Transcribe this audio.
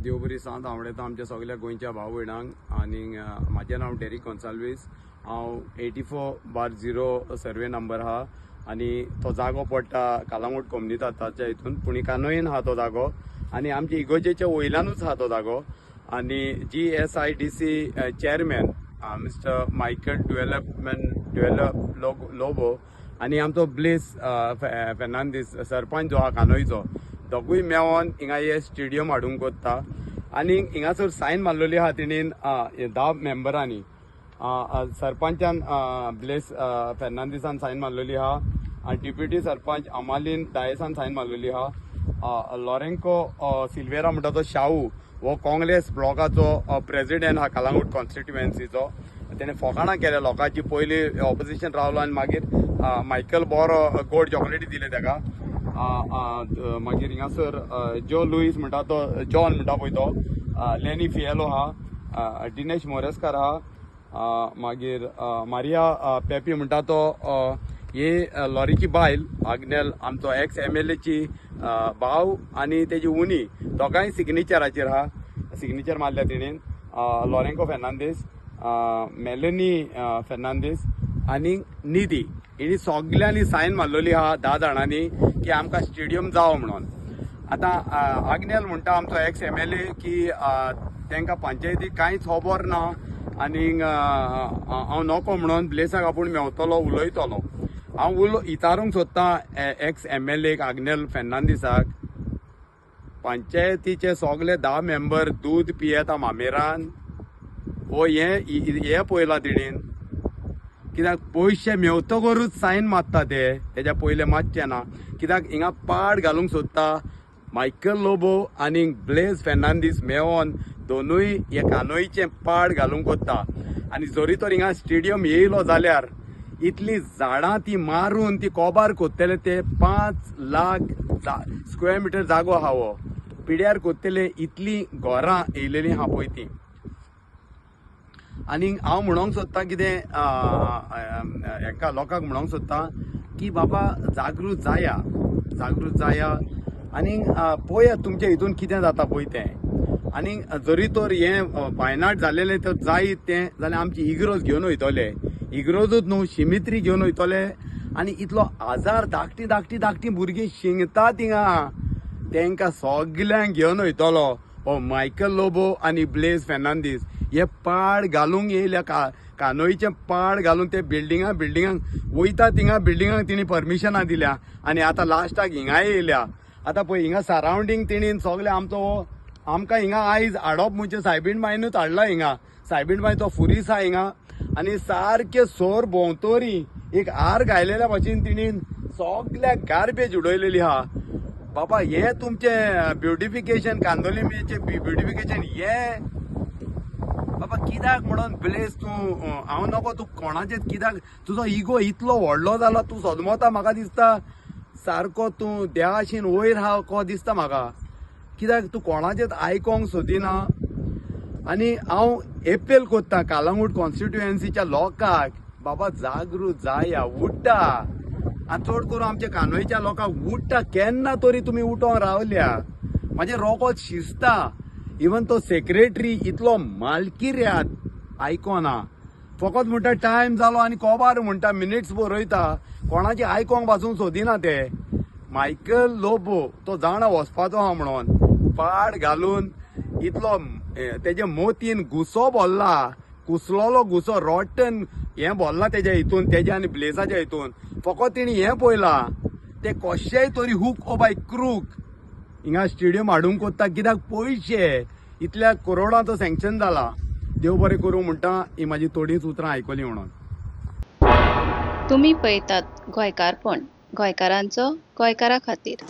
देव बरी सांत आवडता आमच्या सगळ्या गोंयच्या भाव भयणांक आनी म्हाजें नांव डेरिक कॉन्साल्वीस। हांव 84/0 सर्वे नंबर आहा आनी तो जागो पडटा कालांगूट कम्युनिताच्या हितून पुणे कानोयेन आहा तो जागो आनी आमच्या इगोजेच्या वयल्यानूच आहा तो जागो। आनी GSIDC chairman mister Michael Lobo आनी आमचो ब्लेस फेर्नांदीस सरपंच जो आहा कानोयचो दोगूय मेळोन हिंगा हे स्टेडियम हाडूंक कोत्ता। आनी हिंगासर सायन मारलेली आहा तेणीन 10 मेंबरांनी। सरपंचान ब्लेस फेर्नांदीसान सायन मारलेली आहा, डेप्युटी सरपंच अमालीन दायेसान सायन मारलेली आहा, लॉरेंको सिल्वेरा म्हणटा तो शाहू हो काँग्रेस ब्लॉकाचो प्रेसिडेंट आहा कालांगूट कॉन्स्टिट्युएन्सीचो। तेणें फकाणां केल्या लोकांची, पयलीं ऑपोजिशन रावलो आनी मागीर मायकल बरो गोड चॉकलेटी दिले ताका। मागीर हिंगासर जो लुईस म्हणटा तो जॉन म्हणटा पळय तो, लेनी फिएलो आहा, दिनेश मोरेस्कार आहा, मागीर मारिया पेपी म्हणटा तो हे लॉरीची बायल आग्नेल आमचो एक्स MLA ची भाव आनी तेजी उनी दोगांय सिग्नेचराचेर आहा, सिग्नेचर मारल्या तेणीन। लॉरेंको फेर्नांदीस, मेलेनी फेर्नांदीस आनी निधी हिणी सगळ्यांनी सायन मारलेली आहा 10 जाणांनी की आमकां स्टेडियम जावो म्हणून। आतां आग्नेल म्हणटा आमचो एक्स MLA की तांकां पंचायतीक कांयच खबर ना आनी हांव नको म्हणून ब्लेसाक आपूण मेवतलो उलयतलो। हांव इचारूंक सोदतां एक्स MLA आग्नेल फेर्नांदीसाक, पंचायतीचे सगळे 10 मेंबर दूद पियेता मामेरान हो हे पळयलां तेणीन? कित्याक पयशे मेवतकरूच सायन मारता तेच्या पयले मातशें ना। कित्याक हिंगा पाड घालूंक सोदता मायकल लोबो आनी ब्लेस फेर्नांदीस मेळोन दोनूय हे कानोयचें पाड घालूंक कोत्ता। आनी जरी तर हिंगा स्टेडियम येयलो जाल्यार इतली झाडां ती मारून ती कोबार कोत्तेले, ते 5 लाख स्क्वेअर मिटर जागो आहा हो पिड्यार कोत्तेले, इतली घरां येयलेली आहा पळय ती। आनी हांव म्हणोंक सोदतां कितें हेका लोकांक म्हणोंक सोदतां की बाबा जागृत जाया आनी पळयात तुमच्या हितून कितें जाता पळय तें। आनी जरी तर हें बायनाट जालेलें तर जायत तें जाल्यार आमची इग्रोज घेवन वयतले, इग्रोजूच न्हू शिमित्री घेवन वयतले। आनी इतलो आजार धाकटी भुरगीं शिंगतात थिंगा, तांकां सगल्यांक घेवन वयतलो हो मायकल लोबो आनी ब्लेस फेर्नांदीस। हे पाड घालूंक येयल्या कानोयचें पाड घालून ते बिल्डिंगांक वयता, थिंगा बिल्डिंगांक तेणी परमिशनां दिल्या आनी आतां लास्टाक हिंगा येयल्या। आतां पळय हिंगा सरावंडींग तेणीन सगळे आमकां हिंगा आयज हाडप म्हणजे सायबीणबाईनूच हाडला हिंगा। सायबीणबाई तो फुरीस आहा हिंगा आनी सारके सोर भोंवतोरी एक हार घायलेल्या भाशेन तिणीन सगळ्याक गार्बेज उडयलेली आहा। बाबा हे तुमचें ब्युटिफिकेशन, कांदोलीचें ब्युटिफिकेशन हें बाबा कित्याक म्हणून ब्लेस तूं हांव नको तूं कोणाचें, कित्याक तुजो इगो इतलो व्हडलो जाला, तूं सदमता म्हाका दिसता सारको तूं देवाशीन वयर आहा को दिसता म्हाका। कित्याक तूं कोणाचेंच आयकोंक सोदिना। आनी हांव एपेल कोत्तां कालांगूट कॉन्स्टिट्युएन्सीच्या लोकांक, बाबा जागृत जाया, उठ्ठा। आनी चड करून आमच्या कानोयच्या लोकांक उठ्ठा, केन्ना तरी तुमी उठोंक रावल्या। म्हाजें रोखोच शिजता, इवन तो सेक्रेटरी इतलो मालकिऱ्यात आयकोना, फकत म्हणटा टायम जालो आनी कोबार म्हणटा मिनिट्स बरयता, कोणाची आयकोंक पासून सोदिना ते। मायकल लोबो तो जाणा वचपाचो आहा म्हणून पाड घालून इतलो तेजे मोतीन घुसो भरला, कुसलोलो घुसो रॉटन हें भरला तेज्या हितून, तेज्या आनी ब्लेसाच्या हितून। फकत तेणी हें पळयलां ते कशेंय तरी हूक ओ बाय क्रूक हिंगा स्टेडियम हाडूंक कोत्ता। कित्याक पयशे इतल्या करोडांचो सँक्शन जाला। देव बरें करूं म्हणटा ही म्हाजी थोडींच उतरां आयकली म्हणून। तुम्ही पळयतात गोंयकारपण, गोंयकारांचो गोंयकारा खातीर।